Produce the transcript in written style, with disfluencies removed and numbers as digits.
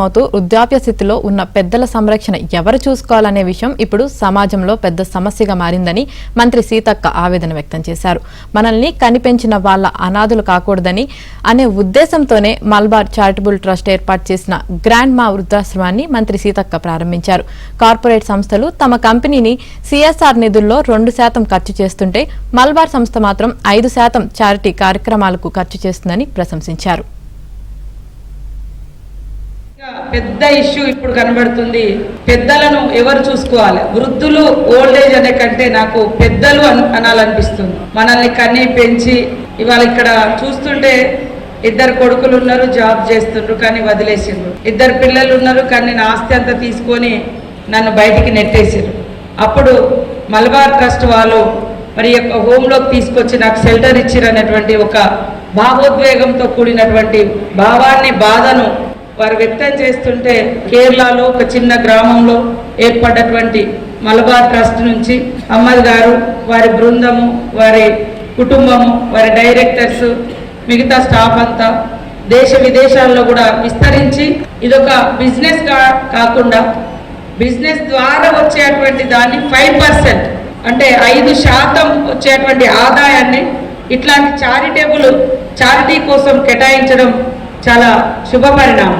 అవుతూ వృద్ధాప్య స్థితిలో ఉన్న పెద్దల సంరక్షణ ఎవరు చూసుకోవాలనే విషయం ఇప్పుడు సమాజంలో పెద్ద సమస్యగా మారిందని మంత్రి సీతక్క ఆవేదన వ్యక్తం చేశారు. మనల్ని కనిపెంచిన వాళ్ళ అనాథులు కాకూడదని అనే ఉద్దేశంతోనే మల్బార్ చారిటబుల్ ట్రస్ట్ ఏర్పాటు చేసిన గ్రాండ్ మా వృద్ధాశ్రమాన్ని మంత్రి సీతక్క ప్రారంభించారు. కార్పొరేట్ సంస్థలు తమ కంపెనీని సిఎస్ఆర్ నిధుల్లో 2% ఖర్చు చేస్తుంటే మల్బార్ సంస్థ మాత్రం 5% చారిటీ కార్యక్రమాలకు ఖర్చు చేస్తుందని ప్రశంసించారు. పెద్ద ఇష్యూ ఇప్పుడు కనబడుతుంది. పెద్దలను ఎవరు చూసుకోవాలి? వృద్ధులు ఓల్డేజ్ అనే కంటే నాకు పెద్దలు అనాలనిపిస్తుంది. మనల్ని కన్ని పెంచి ఇవాళ ఇక్కడ చూస్తుంటే 2 కొడుకులు ఉన్నారు, జాబ్ చేస్తుండ్రు కానీ వదిలేసిండ్రు. 2 పిల్లలు ఉన్నారు కానీ నా ఆస్తి అంతా తీసుకొని నన్ను బయటికి నెట్టేసారు. అప్పుడు మలబార్ ట్రస్ట్ వాళ్ళు మరి హోంలోకి తీసుకొచ్చి నాకు షెల్టర్ ఇచ్చిరనేటువంటి ఒక భావోద్వేగంతో కూడినటువంటి భావాన్ని, బాధను వారు వ్యక్తం చేస్తుంటే కేరళలో ఒక చిన్న గ్రామంలో ఏర్పడ్డటువంటి మలబార్ ట్రస్ట్ నుంచి అమ్మద్ గారు, వారి బృందము, వారి కుటుంబము, వారి డైరెక్టర్స్, మిగతా స్టాఫ్ అంతా దేశ విదేశాల్లో కూడా విస్తరించి ఇదొక బిజినెస్ కాకుండా బిజినెస్ ద్వారా వచ్చేటువంటి దాన్ని 5% అంటే 5% వచ్చేటువంటి ఆదాయాన్ని ఇట్లాంటి చారిటీ కోసం కేటాయించడం చాలా శుభ పరిణామం.